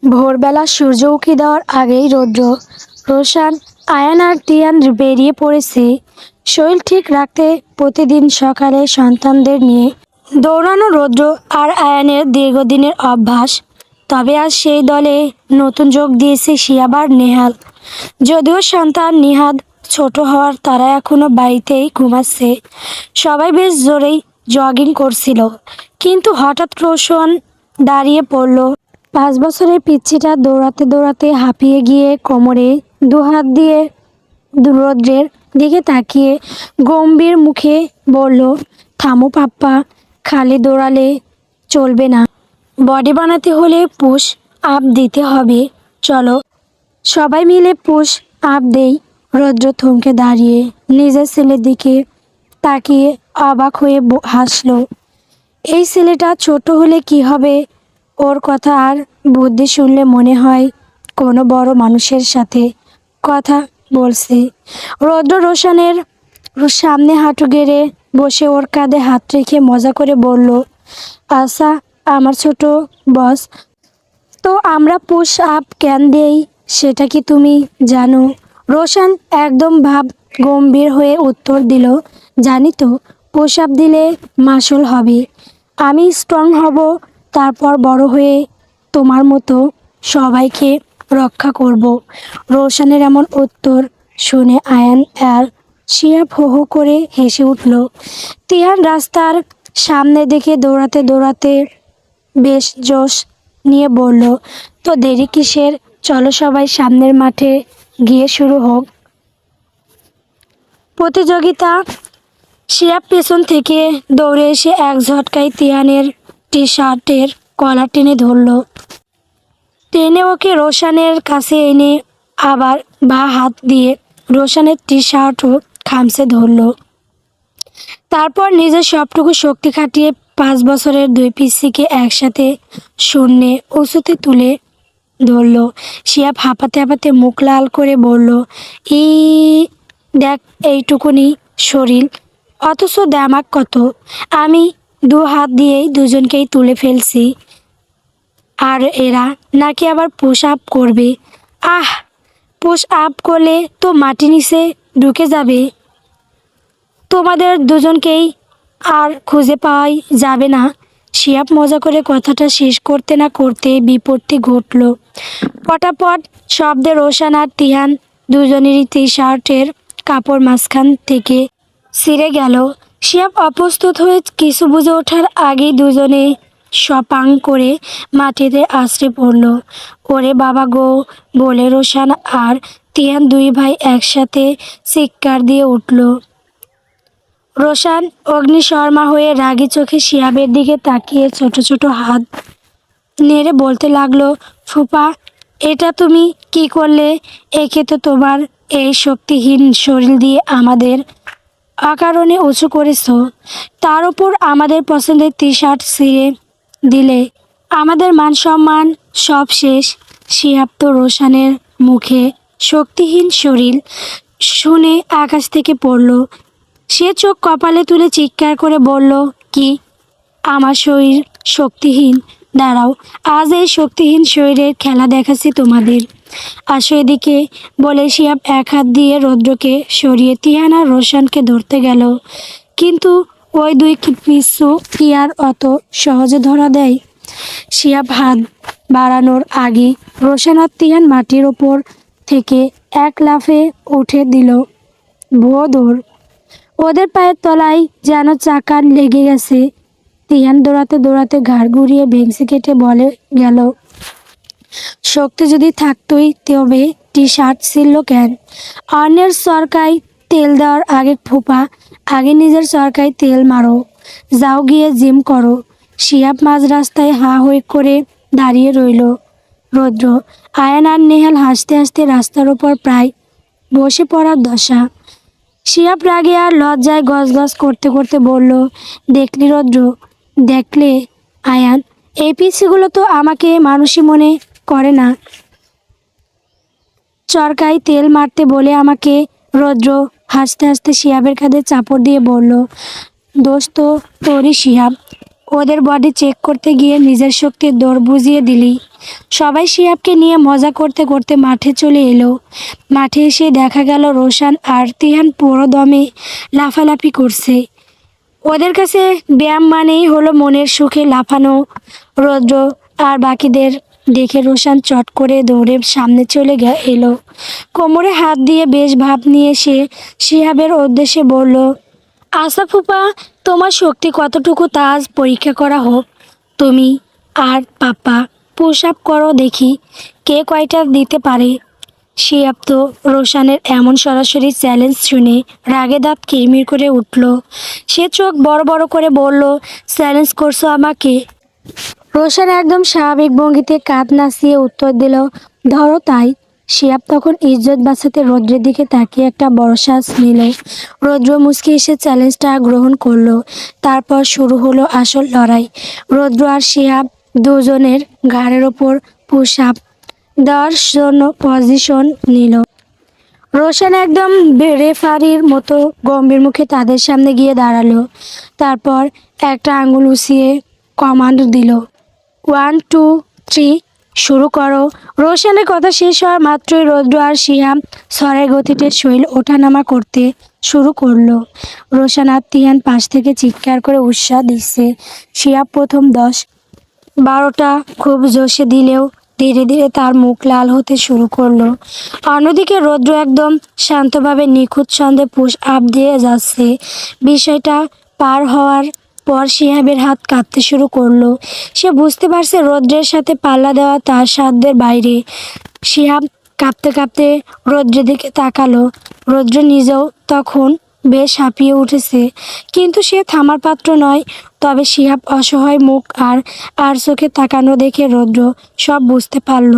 ভোরবেলা সূর্য উঁকি দেওয়ার আগেই রৌদ্র, রোশান, আয়ান আর তিয়ান বেরিয়ে পড়েছে শরীর ঠিক রাখতে। প্রতিদিন সকালে সন্তানদের নিয়ে দৌড়ানো রৌদ্র আর আয়ানের দীর্ঘদিনের অভ্যাস। তবে আজ সেই দলে নতুন যোগ দিয়েছে শিয়াব আর নেহাল। যদিও সন্তান নিহাদ ছোট হওয়ার তারা এখনো বাড়িতেই ঘুমাচ্ছে। সবাই বেশ জোরেই জগিং করছিল, কিন্তু হঠাৎ রোশন দাঁড়িয়ে পড়ল। 5 বছরের পিচ্চিটা দৌড়াতে দৌড়াতে হাঁপিয়ে গিয়ে কোমরে দুহাত দিয়ে রৌদ্রের দিকে তাকিয়ে গম্ভীর মুখে বলল, থামো পাপ্পা, খালি দৌড়ালে চলবে না। বডি বানাতে হলে পুশ আপ দিতে হবে, চলো সবাই মিলে পুশ আপ দেই। রৌদ্র থমকে দাঁড়িয়ে নিজের ছেলের দিকে তাকিয়ে অবাক হয়ে হাসলো। এই ছেলেটা ছোট হলে কি হবে? ওর কথা আর বুদ্ধি শুনলে মনে হয় কোনো বড় মানুষের সাথে কথা বলছে। রৌদ্র রোশনের সামনে হাঁটু গেড়ে বসে ওর কাঁধে হাত রেখে মজা করে বলল, আচ্ছা আমার ছোট বস, তো আমরা পুশ আপ কেন দেই সেটা কি তুমি জানো? রোশন একদম ভাব গম্ভীর হয়ে উত্তর দিল, জানি তো, পুশ আপ দিলে মাসুল হবে, আমি স্ট্রং হব, তারপর বড় হয়ে তোমার মতো সবাইকে রক্ষা করব। রোশনের এমন উত্তর শুনে আয়ান আর শিয়াব হো হো করে হেসে উঠল। তিয়ান রাস্তার সামনে দেখে দৌড়াতে দৌড়াতে বেশ জোশ নিয়ে বলল, তো দেরি কিসের, চলো সবাই সামনের মাঠে গিয়ে শুরু হোক প্রতিযোগিতা। শিয়াব পেছন থেকে দৌড়ে এসে এক ঝটকায় তিয়ানের টি শার্টের কলার টেনে ধরল। টেনে ওকে রোশনের কাছে এনে আবার বাঁ হাত দিয়ে রোশনের টি শার্টও খামচে ধরল। তারপর নিজের সবটুকু শক্তি খাটিয়ে 5 বছরের দুই পিসিকে একসাথে শূন্যে উঁচুতে তুলে ধরল। শিয়াব হাঁপাতে হাঁপাতে মুখ লাল করে বলল, ই দেখ এইটুকুনি শরীর, অথচ দামাক কত। আমি 2 হাত দিয়েই দুজনকেই তুলে ফেলছি, আর এরা নাকি আবার পুশ আপ করবে। আহ, পুশ আপ করলে তো মাটি নিচে ঢুকে যাবে, তোমাদের দুজনকেই আর খুঁজে পাওয়াই যাবে না। শিয়াব মজা করে কথাটা শেষ করতে না করতে বিপত্তি ঘটল। পটাপট শব্দে রোশন আর তিহান দুজনেরই টি শার্টের কাপড় মাঝখান থেকে ছিঁড়ে গেল। শিয়াব অপ্রস্তুত হয়ে কিছু বুঝে ওঠার আগেই দুজনে সপাং করে মাটিতে আছড়ে পড়ল। ওরে বাবা গো বলে রোশন আর তিহান দুই ভাই একসাথে চিৎকার দিয়ে উঠল। রোশন অগ্নিশর্মা হয়ে রাগী চোখে শিয়াবের দিকে তাকিয়ে ছোট ছোট হাত নেড়ে বলতে লাগলো, ফুপা এটা তুমি কি করলে? একে তো তোমার এই শক্তিহীন শরীর দিয়ে আমাদের অকারণে উঁচু করেছ, তার উপর আমাদের পছন্দের টি শার্ট ছিঁড়ে দিলে, আমাদের মান সম্মান সব শেষ। শিহাব তো রোশনের মুখে শক্তিহীন শরীর শুনে আকাশ থেকে পড়ল। সে চোখ কপালে তুলে চিৎকার করে বলল, কি আমার শরীর শক্তিহীন? দাঁড়াও, আজ এই শক্তিহীন শরীরের খেলা দেখাচ্ছি তোমাদের, আসো এদিকে। বলে শিয়াব এক হাত দিয়ে রৌদ্রকে সরিয়ে তিহান আর রোশনকে ধরতে গেল, কিন্তু ওই দুই পিচ্ছু কি আর অত সহজে ধরা দেয়? শিয়াব হাত বাড়ানোর আগে রোশন আর তিহান মাটির ওপর থেকে এক লাফে উঠে দিল। ভুয়ো দৌড়, ওদের পায়ের তলায় যেন চাকা লেগে গেছে। তিহান দৌড়াতে দৌড়াতে ঘাড় ঘুরিয়ে ভেংসি কেটে বলে গেল, শক্তি যদি থাকতোই তবে টি শার্ট ছিল কেন? অন্যের চরকায় তেল দেওয়ার আগে ফুপা, আগে নিজের চরকায় তেল মারো, যাও গিয়ে জিম করো। শিয়াব মাঝ রাস্তায় হা হয়ে করে দাঁড়িয়ে রইল। রৌদ্র, আয়ান আর নেহাল হাসতে হাসতে রাস্তার ওপর প্রায় বসে পড়ার দশা। শিয়াব রাগে আর লজ্জায় গজগজ করতে করতে বলল, দেখলি রৌদ্র, দেখলে আয়ান, এই পিছিগুলো তো আমাকে মানুষই মনে করে না, চরকায় তেল মারতে বলে আমাকে। রৌদ্র হাসতে হাসতে শিয়াবের কাঁধে চাপড় দিয়ে বলল, দোষ তো তোরই শিয়াব, ওদের বডি চেক করতে গিয়ে নিজের শক্তির দৌড় বুঝিয়ে দিলি। সবাই শিহাবকে নিয়ে মজা করতে করতে মাঠে চলে এলো। মাঠে এসে দেখা গেল রোশান আর তিহান পুরো দমে লাফালাফি করছে। ওদের কাছে ব্যায়াম মানেই হলো মনের সুখে লাফানো। রৌদ্র আর বাকিদের দেখে রোশান চট করে দৌড়ে সামনে চলে এলো। কোমরে হাত দিয়ে বেশ ভাব নিয়ে সে শিহাবের উদ্দেশ্যে বলল, আচ্ছা ফুপা, তোমার শক্তি কতটুকু তা আজ পরীক্ষা করা হোক। তুমি আর পাপ্পা পুশ আপ করো, দেখি কে কয়টা দিতে পারে। শিহাব তো রোশানের এমন সরাসরি চ্যালেঞ্জ শুনে রাগে দাঁত কিরমির করে উঠল। সে চোখ বড় বড় করে বলল, চ্যালেঞ্জ করছো আমাকে? রোশান একদম স্বাভাবিক ভঙ্গিতে কাঁধ নাচিয়ে উত্তর দিল, ধরো তাই। শিহাব তখন ইজ্জত বাঁচাতে রৌদ্রের দিকে তাকিয়ে একটা বড় শ্বাস নিল। রৌদ্র মুচকি এসে চ্যালেঞ্জটা গ্রহণ করলো। তারপর শুরু হলো আসল লড়াই। রৌদ্র আর শিহাব দুজনের ঘাড়ের ওপর পুশ আপ দেওয়ার জন্য পজিশন নিল। রোশান একদম রেফারির মতো গম্ভীর মুখে তাদের সামনে গিয়ে দাঁড়ালো। তারপর একটা আঙুল উঁচিয়ে কমান্ড দিল, 1 2 3 শুরু করো। রোশানের কথা শেষ হওয়ার মাত্রই রৌদ্র আর শিহাব ঝড়ের গতিতে শরীর ওঠানামা করতে শুরু করলো। রোশান আর তিহান পাশ থেকে চিৎকার করে উৎসাহ দিচ্ছে। শিহাব প্রথম 10-12টা খুব জোশে দিলেও ধীরে ধীরে তার মুখ লাল হতে শুরু করলো। অন্যদিকে রৌদ্র একদম শান্তভাবে নিখুঁত ছন্দে পুশ আপ দিয়ে যাচ্ছে। বিষয়টা পার হওয়ার পর শিহাবের হাত কাঁপতে শুরু করলো। সে বুঝতে পারছে রৌদ্রের সাথে পাল্লা দেওয়া তার সাধ্যের বাইরে। শিহাব কাঁপতে কাঁপতে রৌদ্রের দিকে তাকালো। রৌদ্র নিজেও তখন বেশ হাঁপিয়ে উঠেছে, কিন্তু সে থামার পাত্র নয়। তবে শিহাব অসহায় মুখ আর চোখে তাকানো দেখে রৌদ্র সব বুঝতে পারল।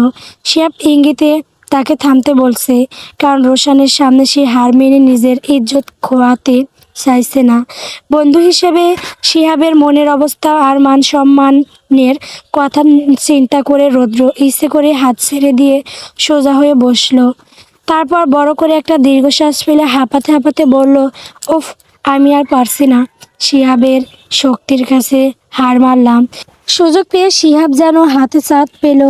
শিহাব ইঙ্গিতে তাকে থামতে বলছে, কারণ রোশানের সামনে সে হার মেনে নিজের ইজ্জত খোয়াতে চাইছে না। বন্ধু হিসেবে শিহাবের মনের অবস্থা আর মান সম্মানের কথা চিন্তা করে রৌদ্র ইচ্ছে করে হাত ছেড়ে দিয়ে সোজা হয়ে বসলো। তারপর বড় করে একটা দীর্ঘশ্বাস ফেলে হাঁপাতে হাঁপাতে বলল, উফ, আমি আর পারছি না। শিহাবের শক্তির কাছে হার মানলাম। সুযোগ পেয়ে শিহাব যেন হাতে চাঁদ পেল।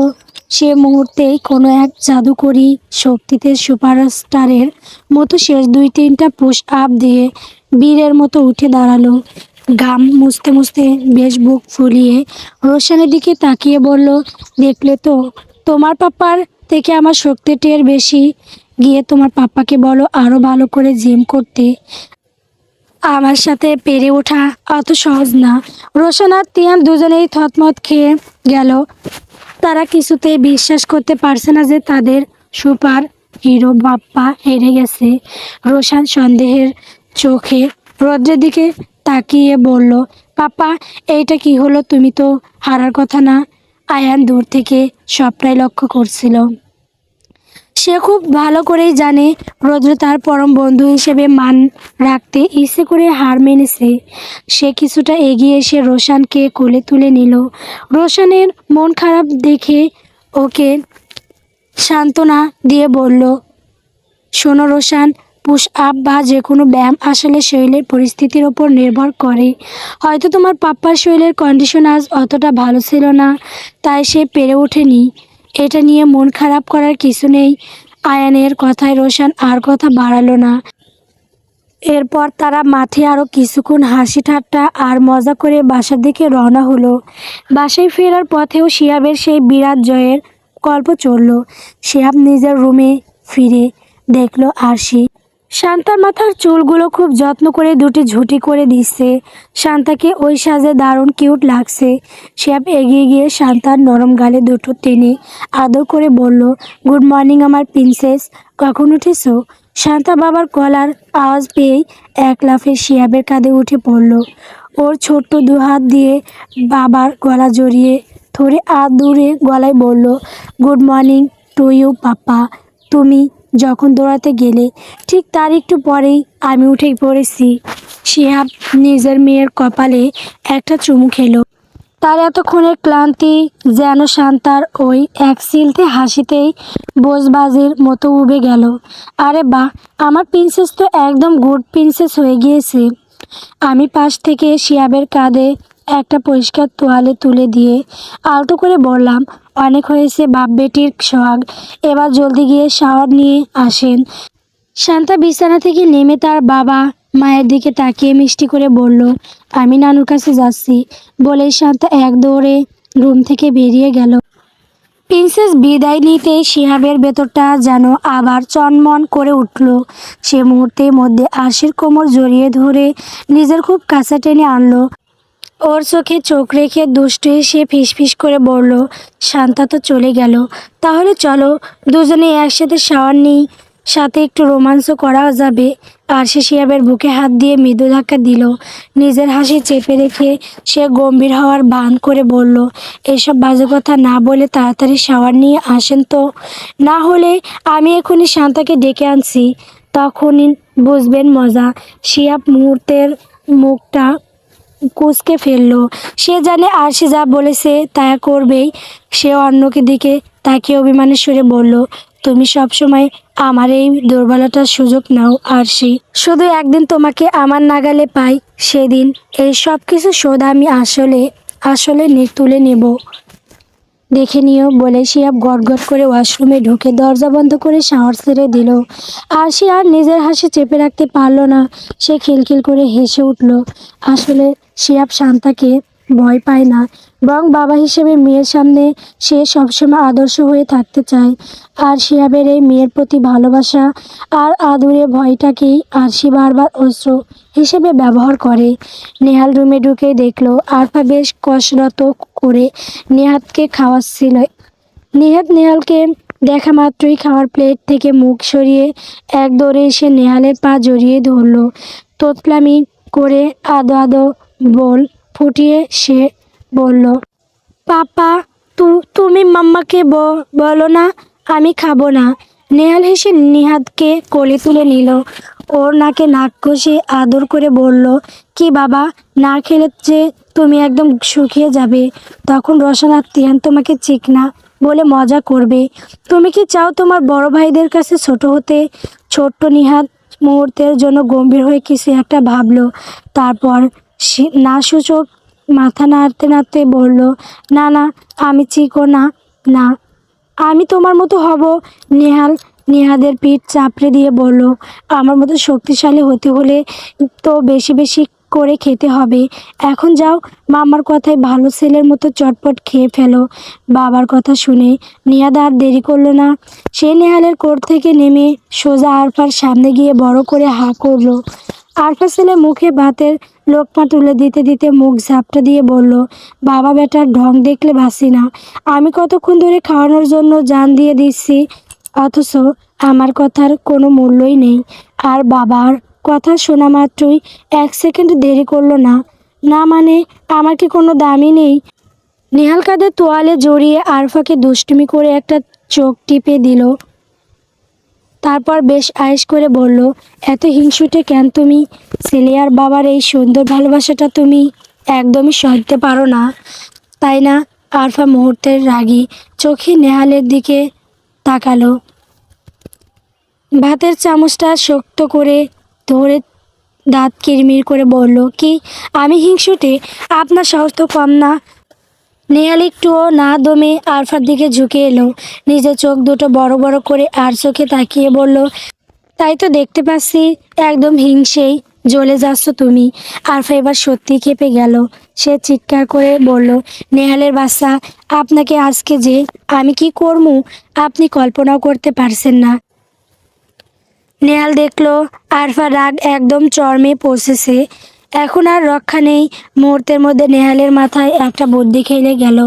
সে মুহূর্তেই কোনো এক জাদুকরী শক্তিতে সুপারস্টারের মতো শেষ 2-3টা পুশ আপ দিয়ে বীরের মতো উঠে দাঁড়ালো। ঘাম মুছতে মুছতে বেশ বুক ফুলিয়ে রোশানের দিকে তাকিয়ে বলল, দেখলে তো, তোমার পাপ্পার থেকে আমার শক্তি টের বেশি। গিয়ে তোমার পাপ্পাকে বলো আরও ভালো করে জিম করতে। আমার সাথে পেরে ওঠা অত সহজ না। রোশন আর তিয়ান দুজনেই থতমত খেয়ে গেল। তারা কিছুতেই বিশ্বাস করতে পারছে না যে তাদের সুপার হিরো বাপ্পা হেরে গেছে। রোশন সন্দেহের চোখে রৌদ্রের দিকে তাকিয়ে বলল, পাপ্পা, এইটা কি হলো? তুমি তো হারার কথা না। আয়ান দূর থেকে সবটাই লক্ষ্য করছিল। সে খুব ভালো করেই জানে রৌদ্র তার পরম বন্ধু হিসেবে মান রাখতে ইচ্ছে করে হার মেনেছে। সে কিছুটা এগিয়ে এসে রোশানকে কোলে তুলে নিল। রোশানের মন খারাপ দেখে ওকে সান্ত্বনা দিয়ে বলল, শোনো রোশান, পুশ আপ বা যে কোনো ব্যায়াম আসলে শরীরের পরিস্থিতির ওপর নির্ভর করে। হয়তো তোমার পাপ্পার শরীরের কন্ডিশন আজ অতটা ভালো ছিল না, তাই সে পেরে ওঠেনি। এটা নিয়ে মন খারাপ করার কিছু নেই। আয়ানের কথায় রোশান আর কথা বাড়ালো না। এরপর তারা মাঠে আরও কিছুক্ষণ হাসি ঠাট্টা আর মজা করে বাসার দিকে রওনা হলো। বাসায় ফেরার পথেও শিহাবের সেই বিরাট জয়ের গল্প চলল। শিহাব নিজের রুমে ফিরে দেখলো আরশি শান্তার মাথার চুলগুলো খুব যত্ন করে দুটি ঝুঁটি করে দিচ্ছে। শান্তাকে ওই সাজে দারুণ কিউট লাগছে। শিহাব এগিয়ে গিয়ে শান্তার নরম গালে দুটো টেনে আদর করে বলল, গুড মর্নিং আমার প্রিন্সেস, কখন উঠেছো? শান্তা বাবার গলার আওয়াজ পেয়েই এক লাফে শিহাবের কাঁধে উঠে পড়ল। ওর ছোট্ট দুহাত দিয়ে বাবার গলা জড়িয়ে ধরে আদুরে গলায় বলল, গুড মর্নিং টু ইউ পাপ্পা। তুমি যখন দৌড়াতে গেলে ঠিক তার একটু পরেই আমি উঠে পড়েছি। শিহাব নিজের মেয়ের কপালে একটা চুমু খেলো। তার এতক্ষণের ক্লান্তি যেন শান্তার ওই এক সিলতে হাসিতেই বোঝবাজির মতো উবে গেল। আরে বাহ, আমার প্রিন্সেস তো একদম গুড প্রিন্সেস হয়ে গিয়েছে। আমি পাশ থেকে শিহাবের কাঁধে একটা পরিষ্কার তোয়ালে তুলে দিয়ে আলতো করে বললাম, অনেক হয়েছে বাপ বেটির সোহাগ, এবার জলদি গিয়ে শাওয়ার নিয়ে আসেন। শান্তা বিছানা থেকে নেমে তার বাবা মায়ের দিকে তাকিয়ে মিষ্টি করে বলল, আমি নানুর কাছে যাচ্ছি। বলেই শান্তা এক দৌড়ে রুম থেকে বেরিয়ে গেল। প্রিন্সেস বিদায় নিতে শিহাবের ভেতরটা যেন আবার চনমন করে উঠল। সে মুহূর্তের মধ্যে আরশির কোমর জড়িয়ে ধরে নিজের খুব কাছে টেনে আনলো। ওর চোখে চোখ রেখে দুষ্টু হেসে ফিসফিস করে বলল, শান্তা তো চলে গেল, তাহলে চলো দুজনে একসাথে শাওয়ার নিই, সাথে একটু রোমাঞ্চও করা যাবে। আরশি শিহাবের বুকে হাত দিয়ে মৃদু ধাক্কা দিল। নিজের হাসি চেপে রেখে সে গম্ভীর হওয়ার ভান করে বলল, এসব বাজে কথা না বলে তাড়াতাড়ি শাওয়ার নিয়ে আসেন তো, না হলে আমি এখনই শান্তাকে ডেকে আনছি, তখনই বুঝবেন মজা। শিহাব মুহূর্তের মুখটা কুঁচকে ফেললো। সে জানে আরশি যা বলেছে তা করবেই। সে অন্যকে দিকে তাকিয়ে অভিমানের সুরে বলল, তুমি সবসময় আমার এই দুর্বলতার সুযোগ নাও আরশি। শুধু একদিন তোমাকে আমার নাগালে পাই, সেদিন এই সব কিছু শোধ আমি আসলে আসলে তুলে নেব, দেখে নিও। বলে শিহাব গটগট করে ওয়াশরুমে ঢুকে দরজা বন্ধ করে শাওয়ার ছেড়ে দিল। আরশি আর নিজের হাসি চেপে রাখতে পারল না। সে খিলখিল করে হেসে উঠল। আসলে শিহাব শান্তাকে ভয় পায় না, বরং বাবা হিসেবে মেয়ের সামনে সে সবসময় আদর্শ হয়ে থাকতে চায়। আর শিহাবের এই মেয়ের প্রতি ভালোবাসা আর আদুরে ভয়টাকেই আরশি বারবার অস্ত্র হিসেবে ব্যবহার করে। নেহাল রুমে ঢুকে দেখলো আরফা বেশ কসরত করে নেহাতকে খাওয়াচ্ছিল। নেহালকে দেখা মাত্রই খাওয়ার প্লেট থেকে মুখ সরিয়ে এক দৌড়ে এসে নেহালের পা জড়িয়ে ধরল। তোতলামি করে আদো আদো বল ফুটিয়ে সে বলল, পাপা, তুমি মাম্মাকে বলো না আমি খাবো না। নেহাল হেসে নিহাদকে কোলে তুলে নিল। ওর নাকে নাক ঘষে আদর করে বলল, কি বাবা, না খেলে যে তুমি একদম শুকিয়ে যাবে, তখন রোশন আর তিয়ান তোমাকে চিকনা বলে মজা করবে। তুমি কি চাও তোমার বড় ভাইদের কাছে ছোট হতে? ছোট্ট নিহাদ মুহূর্তের জন্য গম্ভীর হয়ে কিছু একটা ভাবলো, তারপর না সূচক মাথা নাড়তে নাড়তে বলল, না না, আমি চিকো না, না আমি তোমার মতো হব। নেহাল নিহাদের পিঠ চাপড়ে দিয়ে বলল, আমার মতো শক্তিশালী হতে হলে তো বেশি বেশি করে খেতে হবে। এখন যাও, মামার কথায় ভালো ছেলের মতো চটপট খেয়ে ফেলো। বাবার কথা শুনে নিহাদ আর দেরি করলো না। সে নেহালের কোট থেকে নেমে সোজা আরফার সামনে গিয়ে বড় করে হাঁ করলো। আরফা ছেলে মুখে ভাতের লোকমা তুলে দিতে দিতে মুখ ঝাপটা দিয়ে বলল, বাবা বেটার ঢং দেখলে বাসি না। আমি কতক্ষণ ধরে খাওয়ানোর জন্য জান দিয়ে দিচ্ছি, অথচ আমার কথার কোনো মূল্যই নেই। আর বাবার কথা শোনা মাত্রই 1 সেকেন্ড দেরি করলো না। না মানে আমার কি কোনো দামই নেই? নেহাল কাঁধে তোয়ালে জড়িয়ে আরফাকে দুষ্টুমি করে একটা চোখ টিপে দিল। তারপর বেশ আয়েশ করে বলল, এত হিংসুটে কেন তুমি? ছেলে আর বাবার এই সুন্দর ভালোবাসাটা তুমি একদমই সইতে পারো না, তাই না? আরফা মুহূর্তের রাগী চোখে নেহালের দিকে তাকালো। ভাতের চামচটা শক্ত করে ধরে দাঁত কিরমির করে বলল, কি আমি হিংসুটে? আপনার সাহস তো কম না। নেহাল একটুও না দমে আরফার দিকে ঝুঁকে এলো। নিজের চোখ দুটো বড় বড় করে আর চোখে তাকিয়ে বলল, তাই তো দেখতে পাচ্ছি, একদম হিংসেই জ্বলে যাচ্ছ তুমি। আরফা এবার সত্যি খেপে গেল। সে চিৎকার করে বলল, নেহালের বাচ্চা, আপনাকে আজকে যে আমি কি করবো আপনি কল্পনাও করতে পারছেন না। নেহাল দেখলো আরফার রাগ একদম চরমে পৌঁছেছে। এখন আর রক্ষা নেই। মুহূর্তের মধ্যে নেহালের মাথায় একটা বুদ্ধি খেলে গেল।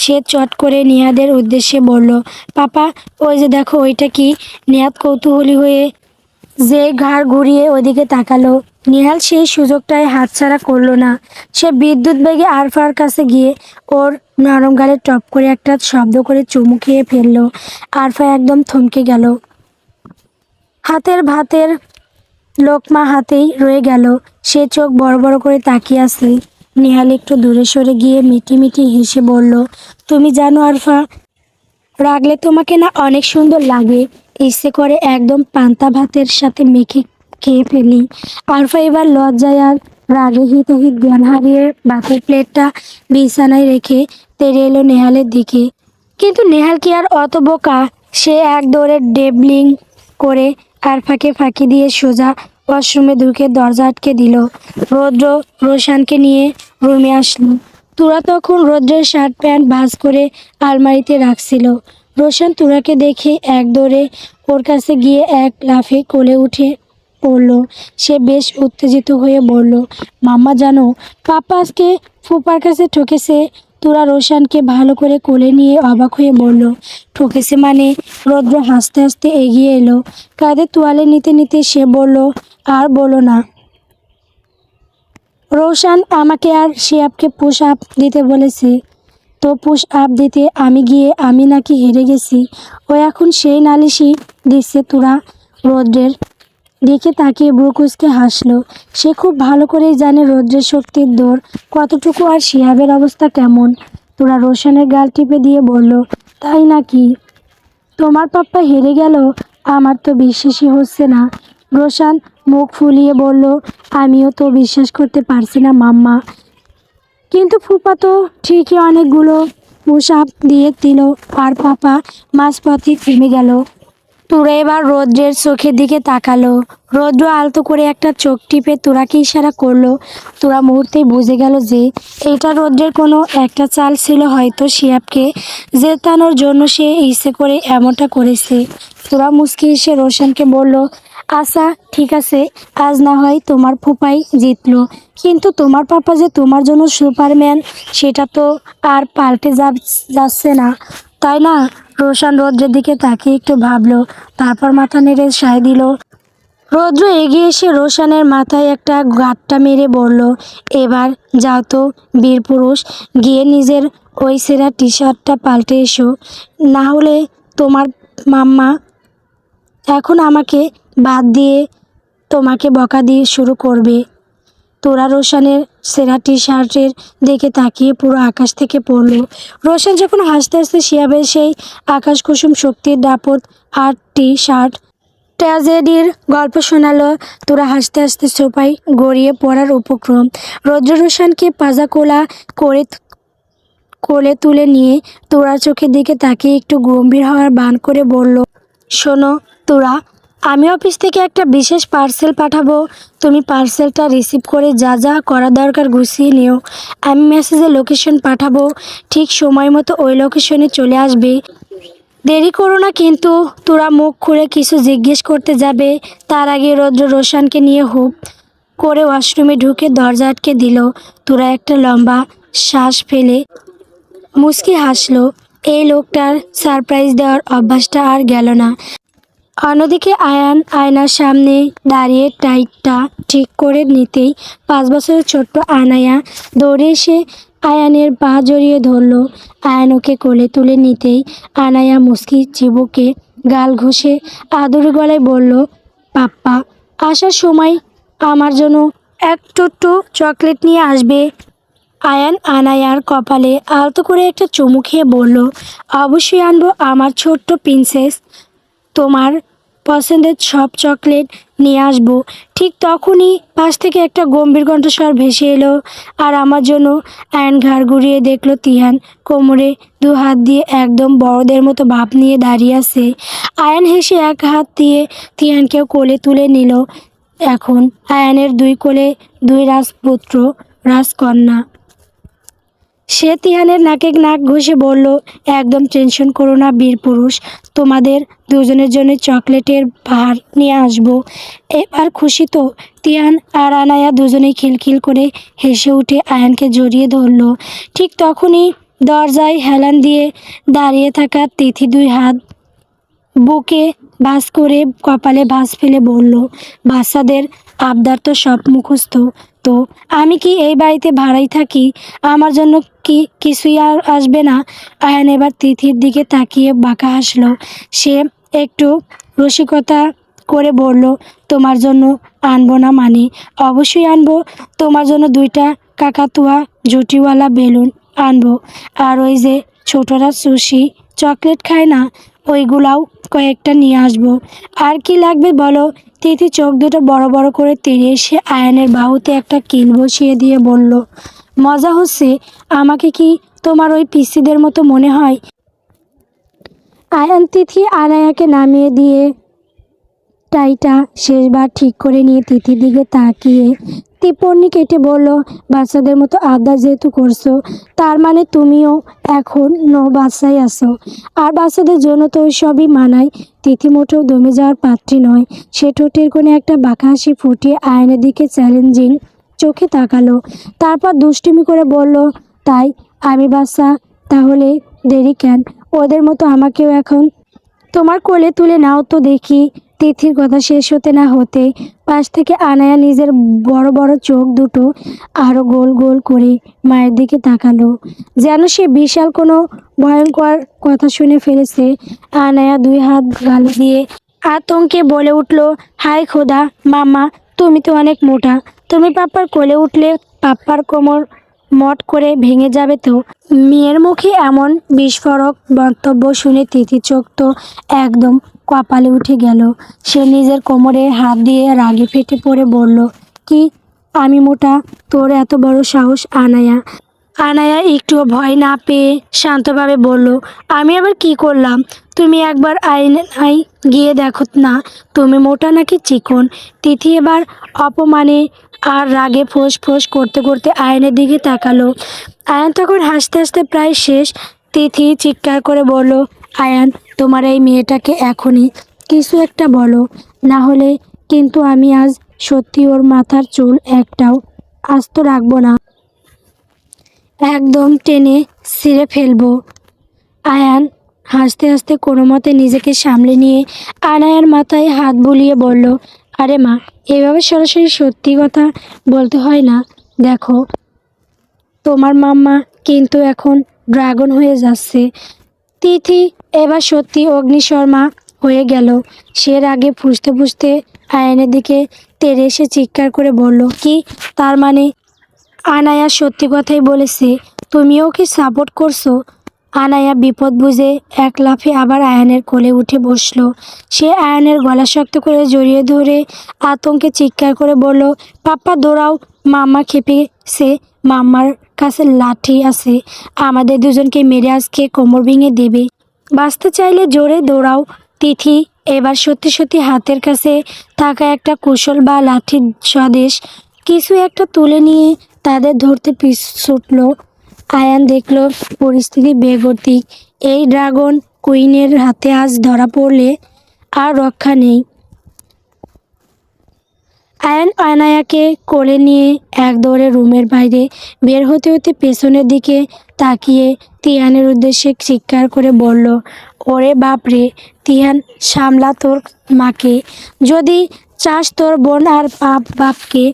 সে চট করে নিহাদের উদ্দেশ্যে বলল, পাপা, ওই যে দেখো ওইটা কি? নেহাদ কৌতূহলী হয়ে যে ঘাড় ঘুরিয়ে ওদিকে তাকালো। নেহাল সেই সুযোগটায় হাতছাড়া করলো না। সে বিদ্যুৎ বেগে আরফার কাছে গিয়ে ওর নরম গালে টপ করে একটা শব্দ করে চুমু খেয়ে ফেললো। আরফা একদম থমকে গেল। হাতের ভাতের লোকমা হাতেই রয়ে গেল। সে চোখ বড় বড় করে তাকিয়ে আছে। নেহাল একটু দূরে সরে গিয়ে মিটি মিটি হেসে বলল, তুমি জানো আরফা, রাগলে তোমাকে না অনেক সুন্দর লাগে। ইচ্ছে করে একদম পান্তা ভাতের সাথে মেখে খেয়ে ফেলি। আরফা এবার লজ্জায় আর রাগে হিতাহিত জ্ঞান হারিয়ে ভাতের প্লেটটা বিছানায় রেখে তেড়ে এলো নেহালের দিকে। কিন্তু নেহাল কি আর অত বোকা? সে এক দৌড়ে ডেবলিং করে আর ফাঁকে ফাঁকি দিয়ে সোজা ওয়াশরুমে ঢুকে দরজা আটকে দিল। রৌদ্র রোশানকে নিয়ে রুমে আসলো। তুরা তখন রৌদ্রের শার্ট প্যান্ট ভাঁজ করে আলমারিতে রাখছিল। রোশান তুরাকে দেখে এক দৌড়ে ওর কাছে গিয়ে এক লাফে কোলে উঠে পড়ল। সে বেশ উত্তেজিত হয়ে বলল, মাম্মা জানো, পাপা আজকে ফুপার কাছে ঠকেছে। তোরা রোশানকে ভালো করে কোলে নিয়ে অবাক হয়ে বলল, ঠকেছে মানে? রৌদ্র হাসতে হাসতে এগিয়ে এলো। কাঁধে তোয়ালে নিতে নিতে সে বলল, আর বলো না, রোশান আমাকে আর শিয়াবকে পুশ আপ দিতে বলেছে। তো পুশ আপ দিতে আমি গিয়ে আমি নাকি হেরে গেছি। ও এখন সেই নালিশই দিচ্ছে। তোরা রৌদ্রের দিকে তাকিয়ে ব্রুকুসকে হাসলো। সে খুব ভালো করেই জানে রৌদ্রের শক্তির দৌড় কতটুকু আর শিহাবের অবস্থা কেমন। তোরা রোশানের গাল টিপে দিয়ে বলল, তাই নাকি? তোমার পাপ্পা হেরে গেল? আমার তো বিশ্বাসই হচ্ছে না। রোশান মুখ ফুলিয়ে বলল, আমিও তো বিশ্বাস করতে পারছি না মাম্মা। কিন্তু ফুপা তো ঠিকই অনেকগুলো পুশ আপ দিয়ে দিল আর পাপা মাঝপথে থেমে গেল। তোরা এবার রৌদ্রের চোখের দিকে তাকালো। রৌদ্র আলতো করে একটা চোখ টিপে তোরাকে ইশারা করলো। তোরা মুহূর্তেই বুঝে গেল যে এটা রৌদ্রের কোনো একটা চাল ছিল, হয়তো শিয়াবকে জেতানোর জন্য সে ইচ্ছে করে এমনটা করেছে। তোরা মুচকি এসে রোশনকে বলল, আচ্ছা ঠিক আছে, আজ না হয় তোমার ফুপাই জিতলো, কিন্তু তোমার পাপা যে তোমার জন্য সুপারম্যান সেটা তো আর পাল্টে যাচ্ছে না, তাই না? রোশন রৌদ্রের দিকে তাকিয়ে একটু ভাবলো, তারপর মাথা নেড়ে সায় দিল। রৌদ্র এগিয়ে এসে রোশনের মাথায় একটা গাঁটটা মেরে বলল, এবার যাও তো বীর পুরুষ, গিয়ে নিজের ওই ছেঁড়া টি শার্টটা পাল্টে এসো, না হলে তোমার মাম্মা এখন আমাকে বাদ দিয়ে তোমাকে বকা দিয়ে শুরু করবে। তোরা রোশনের সেরা টি শার্টের দিকে তাকিয়ে পুরো আকাশ থেকে পড়ল। রোশন যখন হাসতে হাসতে শিয়াবের সেই আকাশ কুসুম শক্তির দাপট আর টি শার্ট ট্র্যাজেডির গল্প শোনালো, তোরা হাসতে হাসতে সোফায় গড়িয়ে পড়ার উপক্রম। রৌদ্র রোশনকে পাজাকোলা করে কোলে তুলে নিয়ে তোরার চোখের দিকে তাকিয়ে একটু গম্ভীর হওয়ার বান করে বলল, শোনো তোরা, আমি অফিস থেকে একটা বিশেষ পার্সেল পাঠাবো। তুমি পার্সেলটা রিসিভ করে যা যা করা দরকার গুছিয়ে নিও। আমি মেসেজে লোকেশন পাঠাবো, ঠিক সময় মতো ওই লোকেশনে চলে আসবে। দেরি করো না কিন্তু। তোরা মুখ খুলে কিছু জিজ্ঞেস করতে যাবে তার আগে রৌদ্র রোশনকে নিয়ে হুপ করে ওয়াশরুমে ঢুকে দরজা আটকে দিল। তোরা একটা লম্বা শ্বাস ফেলে মুচকি হাসলো। এই লোকটার সারপ্রাইজ দেওয়ার অভ্যাসটা আর গেল না। অন্যদিকে আয়ান আয়নার সামনে দাঁড়িয়ে টাইটটা ঠিক করে নিতেই 5 বছরের ছোট্ট আনায়া দৌড়ে এসে আয়ানের পা জড়িয়ে ধরল। আয়ান ওকে কোলে তুলে নিতেই আনায়া মুচকি চিবুকে গাল ঘষে আদুরে গলায় বলল, পাপ্পা আসার সময় আমার জন্য একটু চকলেট নিয়ে আসবে। আয়ান আনায়ার কপালে আলতো করে একটা চুমু খেয়ে বলল, অবশ্যই আনবো আমার ছোট্ট প্রিন্সেস, তোমার পছন্দের সব চকলেট নিয়ে আসবো। ঠিক তখনই পাশ থেকে একটা গম্ভীর কণ্ঠস্বর ভেসে এলো, আর আমার জন্য। আয়ন ঘাড় ঘুরিয়ে দেখলো তিহান কোমরে 2 হাত দিয়ে একদম বড়দের মতো ভাব নিয়ে দাঁড়িয়ে আছে। আয়ন হেসে এক হাত দিয়ে তিহানকেও কোলে তুলে নিল। এখন আয়নের 2 কোলে 2 রাজপুত্র, রাজকন্যা। সে তিহানের নাকে নাক ঘষে বলল, একদম টেনশন করো না বীর পুরুষ, তোমাদের দুজনের জন্য চকলেটের ভার নিয়ে আসবো। এবার খুশি তো? তিহান আর আনায়া দুজনেই খিলখিল করে হেসে উঠে আয়ানকে জড়িয়ে ধরল। ঠিক তখনই দরজায় হেলান দিয়ে দাঁড়িয়ে থাকা তিথি 2 হাত বুকে ভাঁজ করে কপালে ভাঁজ ফেলে বলল, বাচ্চাদের আবদার তো সব মুখস্থ। তো আমি কি এই বাড়িতে ভাড়াই থাকি? আমার জন্য কি কিছুই আর আসবে না? আয়ান এবার তিথির দিকে তাকিয়ে বাঁকা হাসলো। সে একটু রসিকতা করে বলল, তোমার জন্য আনবো না মানে? অবশ্যই আনবো। তোমার জন্য 2টা কাকাতুয়া জুটিওয়ালা বেলুন আনবো। আর ওই যে ছোটরা সুশি চকলেট খায় না, ওইগুলাও কয়েকটা নিয়ে আসবো। আর কি লাগবে বলো? তিথি চোখ দুটো বড় বড় করে তেড়ে এসে আয়ানের বাহুতে একটা কিল বসিয়ে দিয়ে বলল, মজা হচ্ছে? আমাকে কি তোমার ওই পিসিদের মতো মনে হয়? আয়ান তিথি আনায়াকে নামিয়ে দিয়ে টাইটা শেষবার ঠিক করে নিয়ে তিথির দিকে তাকিয়ে টিপ্পনি কেটে বলল, বাচ্চাদের মতো আবদার যেহেতু করছো, তার মানে তুমিও এখনো বাচ্চাই আছো। আর বাচ্চাদের জন্য তো সবই মানায়। তিথি মোটেও দমে যাওয়ার পাত্রী নয়। সে ঠোঁটের কোণে একটা বাঁকা হাসি ফুটিয়ে আয়নের দিকে চ্যালেঞ্জিং চোখে তাকালো। তারপর দুষ্টুমি করে বলল, তাই আমি বাচ্চা? তাহলে দেরি কেন? ওদের মতো আমাকেও এখন তোমার কোলে তুলে নাও তো দেখি। তিথির কথা শেষ হতে না হতে পাশ থেকে আনায়া নিজের বড় বড় চোখ দুটো আরো গোল গোল করে মায়ের দিকে তাকালো, যেন সে বিশাল কোনো ভয়ঙ্কর কথা শুনে ফেলেছে। আনায়া দুই হাত গালে দিয়ে আতঙ্কে বলে উঠল, হায় খোদা, মাম্মা তুমি তো অনেক মোটা। তুমি পাপ্পার কোলে উঠলে পাপ্পার কোমর মট করে ভেঙে যাবে তো। মেয়ের মুখে এমন বিস্ফোরক মন্তব্য শুনে তিথির চোখ তো একদম কপালে উঠে গেল। সে নিজের কোমরে হাত দিয়ে রাগে ফেটে পড়ে বলল, কি? আমি মোটা? তোর এত বড় সাহস? আনায়া আনায়া একটুও ভয় না পেয়ে শান্তভাবে বলল, আমি আবার কি করলাম? তুমি একবার আয়নায় গিয়ে দেখো না, তুমি মোটা নাকি চিকন। তিথি এবার অপমানে আর রাগে ফোঁস ফোঁস করতে করতে আয়নের দিকে তাকালো। আয়ান তখন হাসতে হাসতে প্রায় শেষ। তিথি চিৎকার করে বলল, আয়ান, তোমার এই মেয়েটাকে এখনই কিছু একটা বলো, না হলে কিন্তু আমি আজ সত্যি ওর মাথার চুল একটাও আস্ত রাখবো না, একদম টেনে ছিঁড়ে ফেলবো। আয়ান হাসতে হাসতে কোনো মতে নিজেকে সামলে নিয়ে আনায়ার মাথায় হাত বুলিয়ে বলল, আরে মা, এভাবে সরাসরি সত্যি কথা বলতে হয় না। দেখো, তোমার মাম্মা কিন্তু এখন ড্রাগন হয়ে যাচ্ছে। তিথি এবার সত্যি অগ্নিশর্মা হয়ে গেল। সে রাগে ফুঁসতে ফুঁসতে আয়নের দিকে তেড়ে এসে চিৎকার করে বলল, কি? তার মানে আনায়া সত্যি কথাই বলেছে? তুমিও কি সাপোর্ট করছো? আনায়া বিপদ বুঝে এক লাফে আবার আয়ানের কোলে উঠে বসলো। সে আয়ানের গলা শক্ত করে জড়িয়ে ধরে আতঙ্কে চিৎকার করে বলল, পাপ্পা দৌড়াও, মাম্মা খেপেছে, মাম্মার কাছে লাঠি আছে, আমাদের দুজনকে মেরে আজকে কোমর ভেঙে দেবে। বাঁচতে চাইলে জোরে দৌড়াও। তিথি এবার সত্যি সত্যি হাতের কাছে থাকা একটা কুশল বা লাঠির স্বদেশ কিছু একটা তুলে নিয়ে তাদের ধরতে পিছ ছুটল। আয়ান দেখল পরিস্থিতি বেগতিক। এই ড্রাগন কুইনের হাতে আজ ধরা পড়লে আর রক্ষা নেই। আয়ান আনায়াকে কোলে নিয়ে এক দৌড়ে রুমের বাইরে বের হতে হতে পেছনের দিকে তাকিয়ে তিয়ানের উদ্দেশ্যে চিৎকার করে বলল, ওরে বাপরে তিয়ান, সামলা তোর মাকে। যদি চাস তোর বোন আর বাপকে।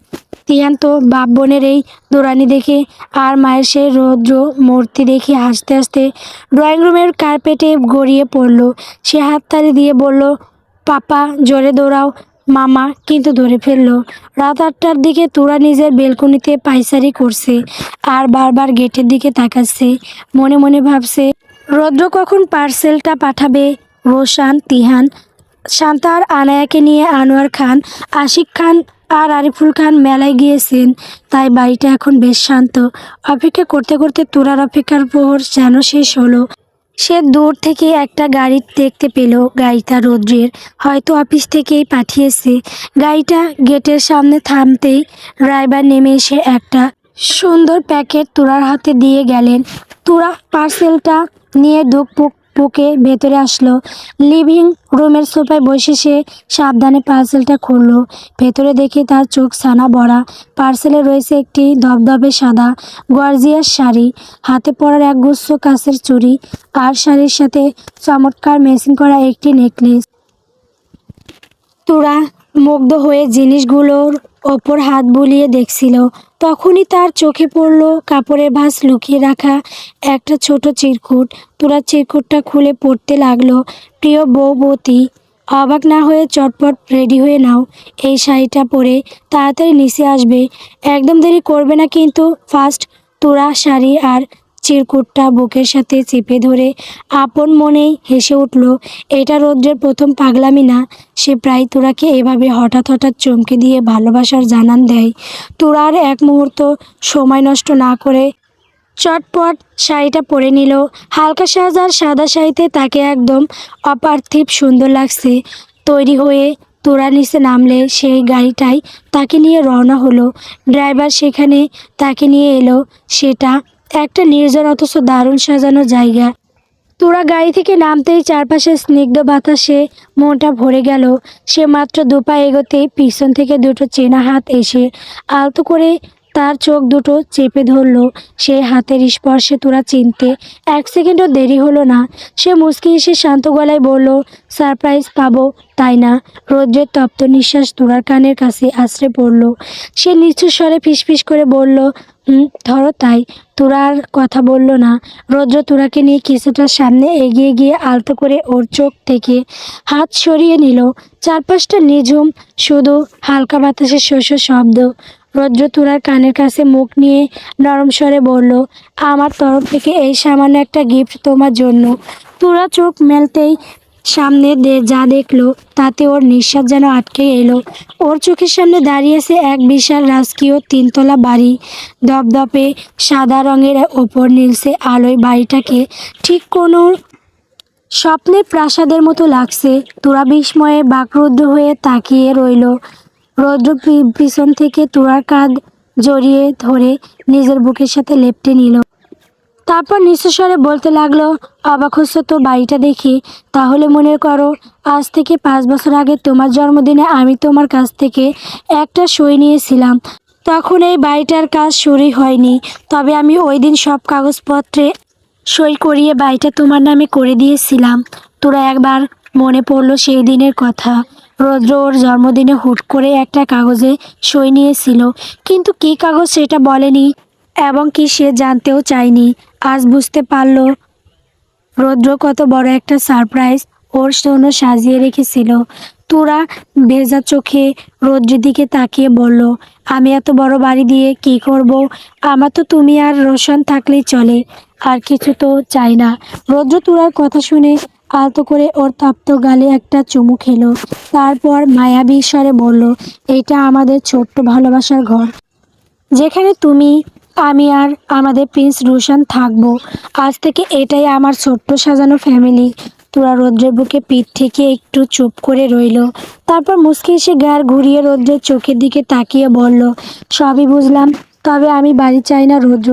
তিয়ান তো বাপ বোনের এই দৌড়ানি দেখে আর মায়ের সেই রৌদ্র মূর্তি দেখে হাসতে হাসতে ড্রয়িং রুমের কার্পেটে গড়িয়ে পড়ল। সে হাততালি দিয়ে বলল, পাপা জোরে দৌড়াও। মামা কিন্তু ধরে ফেললো। রাত 8টার দিকে তোরা নিজের বেলকনিতে পায়চারি করছে আর বারবার গেটের দিকে তাকাচ্ছে। মনে মনে ভাবছে, রৌদ্র কখন পার্সেলটা পাঠাবে। রোশান, তিহান, শান্তা আর আনায়াকে নিয়ে আনোয়ার খান, আশিক খান আর আরিফুল খান মেলায় গিয়েছেন। তাই বাড়িটা এখন বেশ শান্ত। অপেক্ষা করতে করতে তোরার অপেক্ষার প্রহর যেন শেষ হলো। সে দূর থেকে একটা গাড়ি দেখতে পেল। গাড়িটা রৌদ্রের, হয়তো অফিস থেকেই পাঠিয়েছে। গাড়িটা গেটের সামনে থামতেই ড্রাইভার নেমে এসে একটা সুন্দর প্যাকেট তোরার হাতে দিয়ে গেলেন। তোরা পার্সেলটা নিয়ে পুকে ভেতরে আসলো। লিভিং রুমের সোফায় বসে সে সাবধানে পার্সেলটা খুললো। ভেতরে দেখে তার চোখ ছানা ভরা। পার্সেলে রয়েছে একটি ধবধবে সাদা গর্জিয়াস শাড়ি, হাতে পরার একগুচ্ছ কাচের চুড়ি আর শাড়ির সাথে চমৎকার ম্যাচিং করা একটি নেকলেস। তোরা মুগ্ধ হয়ে জিনিসগুলোর ওপর হাত বুলিয়ে দেখছিল। তখনই তার চোখে পড়ল কাপড়ের ভাঁজ লুকিয়ে রাখা একটা ছোট চিরকুট। তোরা চিরকুটটা খুলে পড়তে লাগলো, প্রিয় বৌবতী, অবাক না হয়ে চটপট রেডি হয়ে নাও। এই শাড়িটা পরে তাড়াতাড়ি নিচে আসবে, একদম দেরি করবে না কিন্তু। ফার্স্ট তোরা শাড়ি আর চিরকুটটা বুকের সাথে চেপে ধরে আপন মনেই হেসে উঠল। এটা রৌদ্রের প্রথম পাগলামি না। সে প্রায় তোরাকে এভাবে হঠাৎ হঠাৎ চমকে দিয়ে ভালোবাসার জানান দেয়। তোরা আর এক মুহূর্ত সময় নষ্ট না করে চটপট শাড়িটা পরে নিল। হালকা সাজ আর সাদা শাড়িতে তাকে একদম অপার্থিব সুন্দর লাগছে। তৈরি হয়ে তোরা নিচে নামলে সেই গাড়িটাই তাকে নিয়ে রওনা হলো। ড্রাইভার সেখানে তাকে নিয়ে এলো। সেটা একটা নির্জন অথচ দারুণ সাজানো জায়গা। তোরা গাড়ি থেকে নামতেই চারপাশে স্নিগ্ধ বাতাসে মনটা ভরে গেল। সে মাত্র দুপা এগোতেই পিছন থেকে দুটো চেনা হাত এসে আলতো করে তার চোখ দুটো চেপে ধরলো। সেই হাতের স্পর্শে তোরা চিনতে এক সেকেন্ডও দেরি হলো না। সে মুচকি হেসে শান্ত গলায় বলল, সারপ্রাইজ পাবো তাই না? রৌদ্রের তপ্ত নিঃশ্বাস তোরার কানের কাছে আছড়ে পড়ল। সে নিচু স্বরে ফিসফিস করে বলল, ধরো তাই। তোরা আর কথা বলল না। রৌদ্র তোরাকে নিয়ে কিছুটা সামনে এগিয়ে গিয়ে আলতো করে ওর চোখ থেকে হাত সরিয়ে নিল। চারপাশটা নিঝুম, শুধু হালকা বাতাসের শস্য শব্দ। রৌদ্র তোরার কানের কাছে মুখ নিয়ে নরম স্বরে বলল, আমার তরফ থেকে এই সামান্য একটা গিফট তোমার জন্য। তোরা চোখ মেলতেই সামনে যা দেখলো তাতে ওর নিঃশ্বাস যেন আটকে এলো। ওর চোখের সামনে দাঁড়িয়ে আছে এক বিশাল রাজকীয় তিনতলা বাড়ি। দপদপে সাদা রঙের ওপর নীলসে আলোয় বাড়িটাকে ঠিক কোনো স্বপ্নের প্রাসাদের মতো লাগছে। তোরা বিস্ময়ে বাকরুদ্ধ হয়ে তাকিয়ে রইল। রৌদ্র পিছন থেকে তোরার কাঁধ জড়িয়ে ধরে নিজের বুকের সাথে লেপ্টে নিল। তারপর নিঃস্বরে বলতে লাগলো, অবাক হচ্ছ তো বাড়িটা দেখি? তাহলে মনে করো, আজ থেকে 5 বছর আগে তোমার জন্মদিনে আমি তোমার কাছ থেকে একটা সই নিয়েছিলাম। তখন এই বাড়িটার কাজ শুরুই হয়নি, তবে আমি ওই দিন সব কাগজপত্রে সই করিয়ে বাড়িটা তোমার নামে করে দিয়েছিলাম। তোরা একবার মনে পড়লো সেই দিনের কথা। রৌদ্র ওর জন্মদিনে হুট করে একটা কাগজে সই নিয়েছিল, কিন্তু কী কাগজ সেটা বলেনি এবং কি সে জানতেও চায়নি। আজ বুঝতে পারলো রৌদ্র কত বড় একটা সারপ্রাইজ ওর জন্য সাজিয়ে রেখেছিল। তোরা ভেজা চোখে রৌদ্রের দিকে তাকিয়ে বলল, আমি এত বড় বাড়ি দিয়ে কি করব? আমার তো তুমি আর রোশন থাকলেই চলে, আর কিছু তো চাই না। রৌদ্র তোরার কথা শুনে আলতো করে ওর তপ্ত গালে একটা চুমু খেলো। তারপর মায়াবী স্বরে বলল, এটা আমাদের ছোট্ট ভালোবাসার ঘর, যেখানে তুমি, আমি আর আমাদের প্রিন্স রোশন থাকবো। আজ থেকে এটাই আমার ছোট্ট সাজানো ফ্যামিলি। তোরা রৌদ্রের বুকে পিঠ থেকে একটু চুপ করে রইল। তারপর মুচকি এসে গাড় ঘুরিয়ে রৌদ্রের চোখের দিকে তাকিয়ে বলল, সবই বুঝলাম, তবে আমি বাড়ি চাই না রৌদ্র,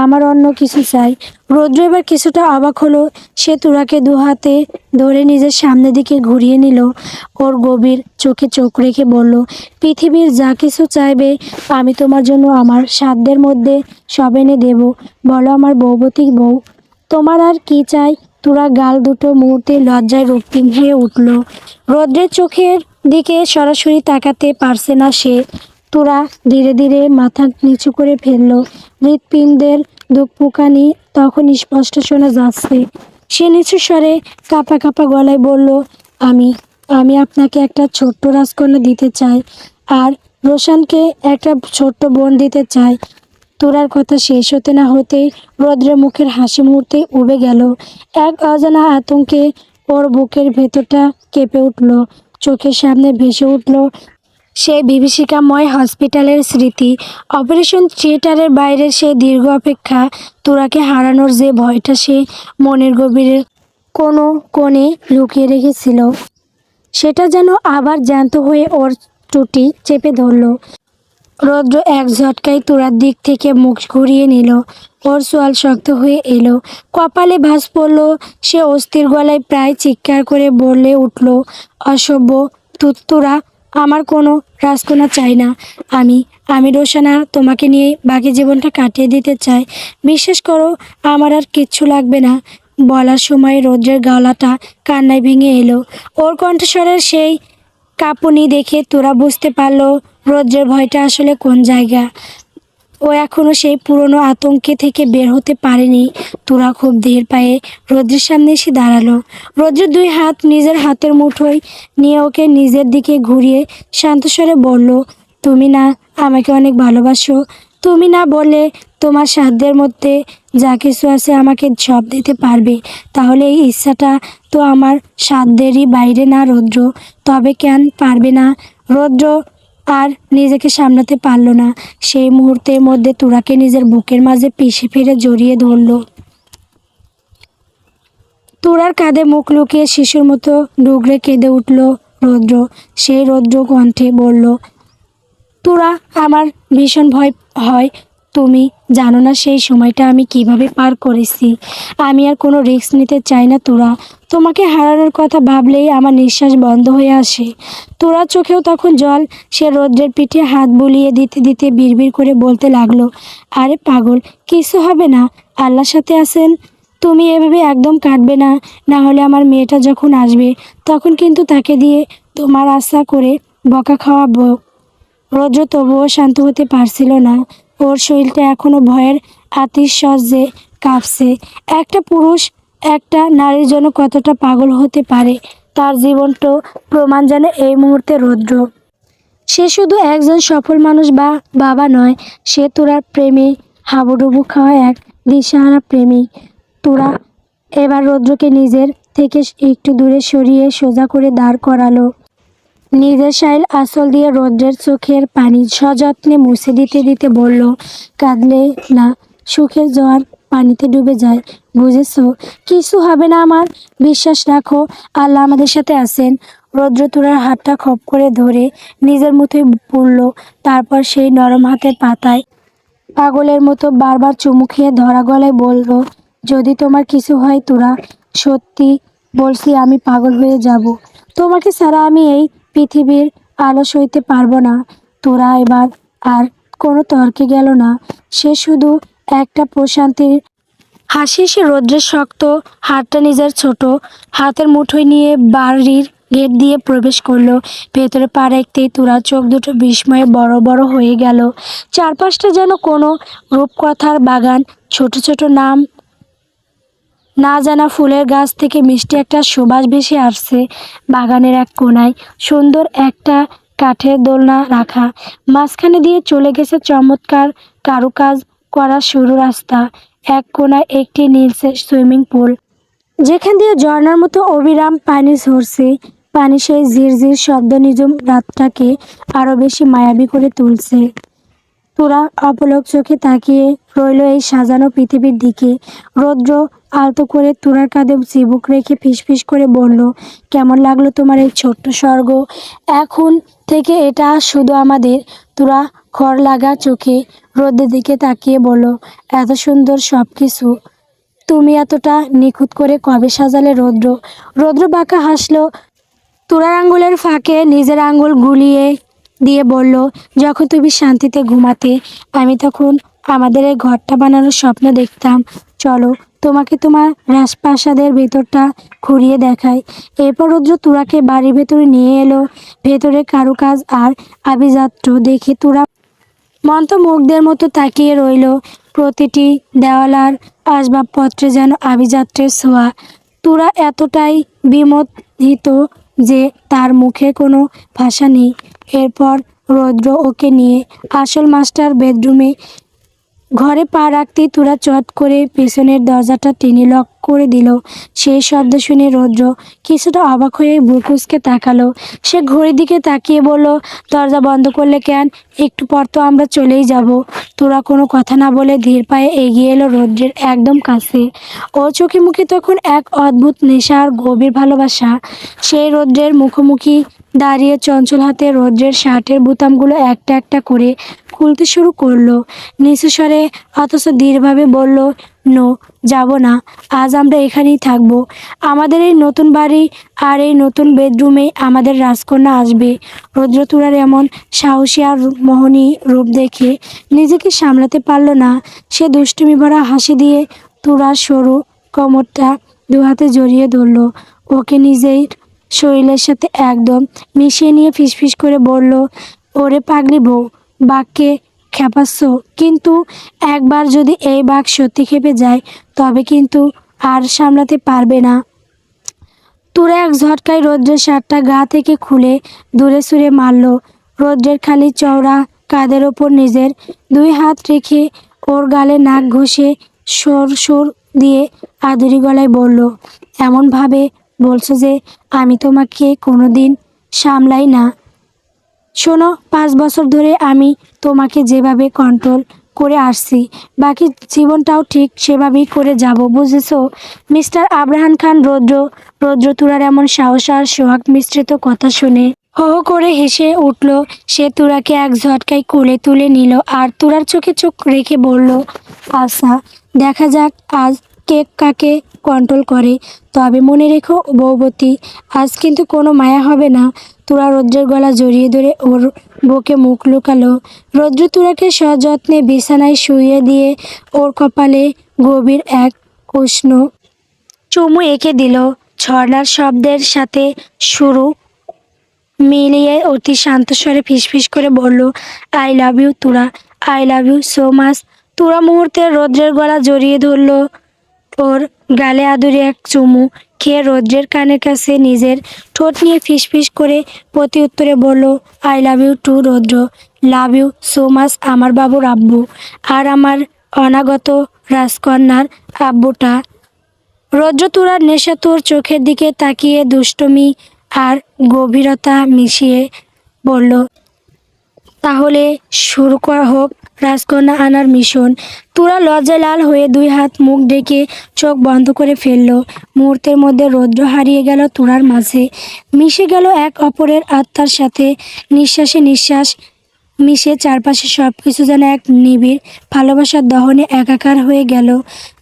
আমার অন্য কিছু চাই। রৌদ্র এবার কিছুটা অবাক হলো। সে তোরাকে দু হাতে ধরে নিজের সামনের দিকে ঘুরিয়ে নিল। ওর গভীর চোখে চোখ রেখে বলল, পৃথিবীর যা কিছু চাইবে আমি তোমার জন্য আমার সাধ্যের মধ্যে সব এনে দেব। বলো আমার বৌবতী বউ, তোমার আর কি চাই? তোরা গাল দুটো মুহূর্তে লজ্জায় রক্তিম হয়ে উঠল। রৌদ্রের চোখের দিকে সরাসরি তাকাতে পারছে না সে। তোরা ধীরে ধীরে মাথা নিচু করে ফেলল। হৃৎপিণ্ডের ধুকপুকানি তখন স্পষ্ট শোনা যাচ্ছে। সে নিচু স্বরে কাঁপা কাঁপা গলায় বলল, আমি আমি আপনাকে একটা ছোট্ট রাজকন্যা দিতে চাই, আর রোশনকে একটা ছোট্ট বোন দিতে চাই। তোরার কথা শেষ হতে না হতেই রৌদ্রের মুখের হাসি মুহূর্তে উবে গেল। এক অজানা আতঙ্কে ওর বুকের ভেতরটা কেঁপে উঠল। চোখের সামনে ভেসে উঠল সেই বিভীষিকাময় হসপিটালের স্মৃতি, অপারেশন থিয়েটারের বাইরের সেই দীর্ঘ অপেক্ষা, তোরাকে হারানোর যে ভয়টা সে মনের গভীরে কোনো কোণে লুকিয়ে রেখেছিল, সেটা যেন আবার জ্যান্ত হয়ে ওর টুটি চেপে ধরল। রৌদ্র এক ঝটকায় তোরার দিক থেকে মুখ ঘুরিয়ে নিল। ওর চোয়াল শক্ত হয়ে এলো, কপালে ভাঁজ পড়ল। সে অস্থির গলায় প্রায় চিৎকার করে বলে উঠল, অসভ্য তোরা, আমার কোনো রাজকন্যা চাই না। আমি আমি রোশন আর তোমাকে নিয়ে বাকি জীবনটা কাটিয়ে দিতে চাই। বিশ্বাস করো, আমার আর কিচ্ছু লাগবে না। বলার সময় রৌদ্রের গলাটা কান্নায় ভেঙে এলো। ওর কণ্ঠস্বরের সেই কাঁপুনি দেখে তোরা বুঝতে পারলো রৌদ্রের ভয়টা আসলে কোন জায়গা। ও এখনো সেই পুরনো আতঙ্কে থেকে বের হতে পারেনি। তোরা খুব ধীর পায়ে রৌদ্রের সামনে এসে দাঁড়ালো। রৌদ্রের দুই হাত নিজের হাতের মুঠোয় নিয়ে ওকে নিজের দিকে ঘুরিয়ে শান্তস্বরে বলল, তুমি না আমাকে অনেক ভালোবাসো? তুমি না বললে তোমার সাধ্যের মধ্যে যা কিছু আছে আমাকে সব দিতে পারবে, তাহলে এই ইচ্ছাটা তো আমার সাধ্যেরই বাইরে না রৌদ্র? তবে কেন পারবে না? রৌদ্র আর নিজেকে সামলাতে পারল না। সেই মুহূর্তের মধ্যে তুরাকে নিজের বুকের মাঝে পিষে ফিরে জড়িয়ে ধরল। তুরার কাঁধে মুখ লুকিয়ে শিশুর মতো ডুগরে কেঁদে উঠল রৌদ্র। সেই রৌদ্র কণ্ঠে বলল, তুরা, আমার ভীষণ ভয় হয়। তুমি জানো না সেই সময়টা আমি কিভাবে পার করেছি। আমি আর কোনো রিস্ক নিতে চাই না তুরা। তোমাকে হারানোর কথা ভাবলেই আমার নিঃশ্বাস বন্ধ হয়ে আসে। তোরার চোখেও তখন জল। সে রৌদ্রের পিঠে হাত বুলিয়ে দিতে দিতে বিড়বিড় করে বলতে লাগলো, আরে পাগল, কিছু হবে না, আল্লাহর সাথে আছেন। তুমি এভাবে একদম কাটবে না, না হলে আমার মেয়েটা যখন আসবে তখন কিন্তু তাকে দিয়ে তোমার আশা করে বকা খাওয়াবো। রৌদ্র তবুও শান্ত হতে পারছিল না। ওর শরীরটা এখনো ভয়ের আতিশয্যে কাঁপছে। একটা পুরুষ একটা নারীর জন্য কতটা পাগল হতে পারে, তার জীবনটা প্রমাণ জানে এই মুহূর্তে রৌদ্র। সে শুধু একজন সফল মানুষ বা বাবা নয়, সে তোরার প্রেমে হাবুডুবু খাওয়া এক দিশাহারা প্রেমিক। তোরা এবার রৌদ্রকে নিজের থেকে একটু দূরে সরিয়ে সোজা করে দাঁড় করালো। নিজের শাইল আঁচল দিয়ে রৌদ্রের চোখের পানি সযত্নে মুছে দিতে দিতে বলল, কাঁদলে না, সুখের জোয়ার পানিতে ডুবে যায়, বুঝেছো? কিছু হবে না আমার, বিশ্বাস রাখো, আল্লাহ আমাদের সাথে আছেন। রৌদ্র তুরার হাতটা খপ করে ধরে নিজের মুঠোয় পুরল। তারপর সেই নরম হাতের পাতায় পাগলের মতো বারবার চুমু খেয়ে ধরা গলায় বলল, যদি তোমার কিছু হয় তুরা, সত্যি বলছি আমি পাগল হয়ে যাব। তোমাকে ছাড়া আমি এই পৃথিবীর আলো সইতে পারবো না। তোরা এবার আর কোনো তর্কে গেল না। সে শুধু একটা প্রশান্তির হাসি। সে রৌদ্রের শক্ত হাতটা নিজের ছোট হাতের মুঠোয় নিয়ে বাড়ির গেট দিয়ে প্রবেশ করলো। ভেতরে পা রাখতেই তুরার চোখ দুটো বিস্ময়ে বড় বড় হয়ে গেল। চারপাশটা যেন কোনো রূপকথার বাগান। ছোট ছোট নাম না জানা ফুলের গাছ থেকে মিষ্টি একটা সুবাস ভেসে আসছে। বাগানের এক কোনায় সুন্দর একটা কাঠের দোলনা রাখা, মাঝখানে দিয়ে চলে গেছে চমৎকার কারুকাজ করা সরু রাস্তা। এক কোনায় একটি নীলসে সুইমিং পুল, যেখান দিয়ে ঝর্ণার মতো অবিরাম পানি ঝরছে। পানি সেই ঝিরঝির শব্দ নিঝুম রাতটাকে আরো বেশি মায়াবী করে তুলছে। তোরা অপলক চোখে তাকিয়ে রইল এই সাজানো পৃথিবীর দিকে। রৌদ্র আলতো করে তোরার কাঁধে চিবুক রেখে ফিসফিস করে বলল, কেমন লাগলো তোমার এই ছোট্ট স্বর্গ? এখন থেকে এটা শুধু আমাদের। তোরা খড় লাগা চোখে রোদের দিকে তাকিয়ে বলল, এত সুন্দর সব কিছু তুমি এতটা নিখুঁত করে কবে সাজালে রৌদ্র? রৌদ্র বাঁকা হাসলো। তোরার আঙ্গুলের ফাঁকে নিজের আঙ্গুল গুলিয়ে দিয়ে বলল, যখন তুমি শান্তিতে ঘুমাতে আমি তখন আমাদের এই ঘরটা বানানোর স্বপ্ন দেখতাম। চলো তোমাকে তোমার রাজপ্রাসাদের ভেতরটা ঘুরিয়ে দেখাই। এরপর রৌদ্র তুরাকে বাড়ির ভেতরে নিয়ে এলো। ভেতরে কারুকাজ আর আভিজাত্য দেখে তুরা মন্ত্রমুগ্ধের মতো তাকিয়ে রইল। প্রতিটি দেওয়াল আর আসবাবপত্রে যেন আভিজাত্যের ছোঁয়া। তুরা এতটাই বিমোহিত যে তার মুখে কোনো ভাষা নেই। এরপর রৌদ্র ওকে নিয়ে আসল মাস্টার বেডরুমে ঘরে পা রাখতেই তুরা চট করে পেছনের দরজাটা টেনে লক করে দিল। সেই শব্দ শুনে রৌদ্র কিছুটা অবাক হয়ে বুকুসকে তাকালো। সে ঘড়ির দিকে তাকিয়ে বলল, দরজা বন্ধ করলে কেন? একটু পর তো আমরা চলেই যাব। তোরা কোনো কথা না বলে ধীর পায়ে এগিয়ে এলো রৌদ্রের একদম কাছে। ওর চোখে মুখে তখন এক অদ্ভুত নেশা আর গভীর ভালোবাসা। সেই রৌদ্রের মুখোমুখি দাঁড়িয়ে চঞ্চল হাতে রৌদ্রের শার্টের বোতামগুলো একটা একটা করে খুলতে শুরু করলো। নিচু স্বরে অথচ দৃঢ়ভাবে বলল, নো, যাব না, আজ আমরা এখানেই থাকবো। আমাদের এই নতুন বাড়ি আর এই নতুন বেডরুমেই আমাদের রাজকন্যা আসবে। রৌদ্র তুরার এমন সাহসী আর মোহনী রূপ দেখে নিজেকে সামলাতে পারল না। সে দুষ্টুমি ভরা হাসি দিয়ে তুরার সরু কোমরটা দুহাতে জড়িয়ে ধরল। ওকে নিজের শরীরের সাথে একদম মিশিয়ে নিয়ে ফিসফিস করে বলল, ওরে পাগলি বউ, বাঘকে খেপাচ্ছ, কিন্তু একবার যদি এই বাঘ সত্যি খেপে যায় তবে কিন্তু আর সামলাতে পারবে না। তুরে এক ঝটকায় রৌদ্রের শার্টটা গা থেকে খুলে দূরে ছুঁড়ে মারল। রৌদ্রের খালি চওড়া কাঁধের ওপর নিজের দুই হাত রেখে ওর গালে নাক ঘষে সুর সুর দিয়ে আদুরি গলায় বলল, এমনভাবে বলছো যে আমি তোমাকে কোনোদিন সামলাই না। শোনো, 5 বছর ধরে আমি তোমাকে যেভাবে কন্ট্রোল করে আসছি, বাকি জীবনটাও ঠিক সেভাবেই করে যাব, বুঝেছো? মিস্টার আব্রাহাম খান রৌদ্র তুরার এমন সাহস আর সোহাগ মিশ্রিত কথা শুনে হো হো করে হেসে উঠল। সে তুরাকে এক ঝটকায় কোলে তুলে নিল আর তুরার চোখে চোখ রেখে বলল, আচ্ছা, দেখা যাক আজ কে কাকে কন্ট্রোল করে। তবে মনে রেখো বৌবতী, আজ কিন্তু কোনো মায়া হবে না। তুরা রৌদ্রের গলা জড়িয়ে ধরে ওর বুকে মুখ লুকালো। রৌদ্র তুরাকে সযত্নে বিছানায় শুইয়ে দিয়ে ওর কপালে গভীর এক উষ্ণ চুমু এঁকে দিল। ঝর্ণার শব্দের সাথে শুরু মিলিয়ে অতি শান্ত স্বরে ফিসফিস করে বলল, I love you Tura, I love you so much. Tura মুহূর্তে রৌদ্রের গলা জড়িয়ে ধরল। ওর গালে আদুরে এক চুমু খেয়ে রৌদ্রের কানের কাছে নিজের ঠোঁট নিয়ে ফিসফিস করে প্রতি উত্তরে বলল, আই লাভ ইউ টু রৌদ্র, লাভ ইউ সো মাচ আমার বাবুর আব্বু আর আমার অনাগত রাজকন্যার আব্বুটা। রৌদ্র তুরার নেশাতুর চোখের দিকে তাকিয়ে দুষ্টুমি আর গভীরতা মিশিয়ে বলল, তাহলে শুরু করা হোক রাজকন্যা আনার মিশন। তুরা লজ্জায় লাল হয়ে 2 হাত মুখ ঢেকে চোখ বন্ধ করে ফেলল। মুহূর্তের মধ্যে রৌদ্র হারিয়ে গেল তুরার মাঝে, মিশে গেল এক অপরের আত্মার সাথে। নিঃশ্বাসে নিঃশ্বাস মিশে চারপাশে সব কিছু যেন এক নিবিড় ভালোবাসার দহনে একাকার হয়ে গেল।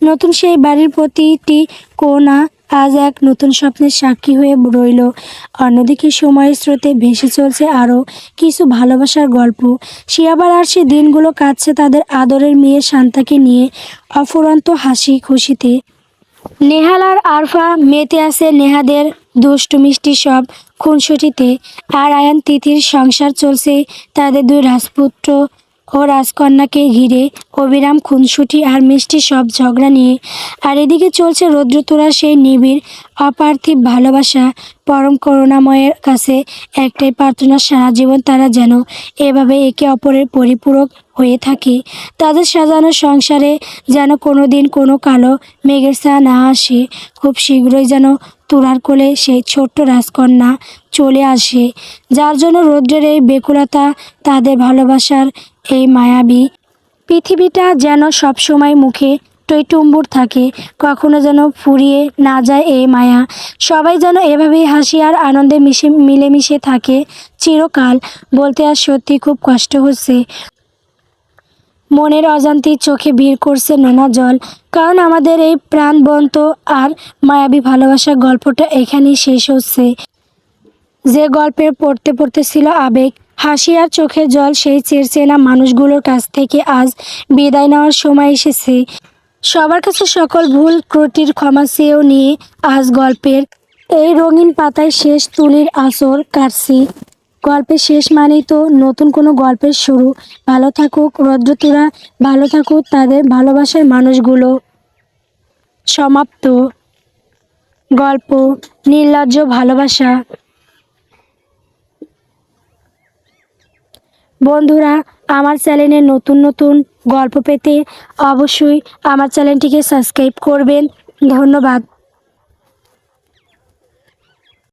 নতুন সেই বাড়ির প্রতিটি কোণা আজ এক নতুন স্বপ্নের সাক্ষী হয়ে রইল। অন্যদিকে সময়ের স্রোতে ভেসে চলছে আরও কিছু ভালোবাসার গল্প। শিয়াবার আর সে দিনগুলো কাটছে তাদের আদরের মেয়ে শান্তাকে নিয়ে অফুরন্ত হাসি খুশিতে। নেহাল আর আরফা মেতে আছে নেহাদের দুষ্টু মিষ্টি সব খুনসুটিতে, আর আয়ান তিথির সংসার চলছে তাদের 2 রাজপুত্র ও রাজকন্যাকে ঘিরে অবিরাম খুনসুটি আর মিষ্টি সব ঝগড়া নিয়ে। আর এদিকে চলছে রৌদ্রতুরা সেই নিবিড় অপার্থিব ভালোবাসা। পরম করুণাময়ের কাছে একটাই প্রার্থনা, সারা জীবন তারা যেন এভাবে একে অপরের পরিপূরক হয়ে থাকে। তাদের সাজানো সংসারে যেন কোনো দিন কোনো কালো মেঘের ছায়া না আসে। খুব শীঘ্রই যেন তুরার কোলে সেই ছোট্ট রাজকন্যা চলে আসে, যার জন্য রৌদ্রের এই বেকুলতা, তাদের ভালোবাসার এই মায়াবী পৃথিবীটা যেন সবসময় মুখে টইটুম্বুর থাকে, কখনো যেন ফুরিয়ে না যায় এই মায়া। সবাই যেন এভাবেই হাসি আর আনন্দে মিলেমিশে থাকে চিরকাল। বলতে আর সত্যি খুব কষ্ট হচ্ছে। মনের অজান্তে চোখে ভিড় করছে নোনা জল, কারণ আমাদের এই প্রাণবন্ত আর মায়াবী ভালোবাসার গল্পটা এখানেই শেষ হচ্ছে। যে গল্পের পড়তে পড়তে ছিল আবেগ, হাসি আর চোখের জল, সেই চেনা মানুষগুলোর কাছ থেকে আজ বিদায় নেওয়ার সময় এসেছে। সবার কাছে সকল ভুল ত্রুটির ক্ষমা চেয়েও নিয়ে আজ গল্পের এই রঙিন পাতায় শেষ তুলির আঁচড় কাটছি। গল্পের শেষ মানেই তো নতুন কোনো গল্পের শুরু। ভালো থাকুক রৌদ্রতুরা, ভালো থাকুক তাদের ভালোবাসার মানুষগুলো। সমাপ্ত গল্প নির্লজ্জ ভালোবাসা। বন্ধুরা, আমার চ্যানেলে নতুন নতুন গল্প পেতে অবশ্যই আমার চ্যানেলটিকে সাবস্ক্রাইব করবেন। ধন্যবাদ।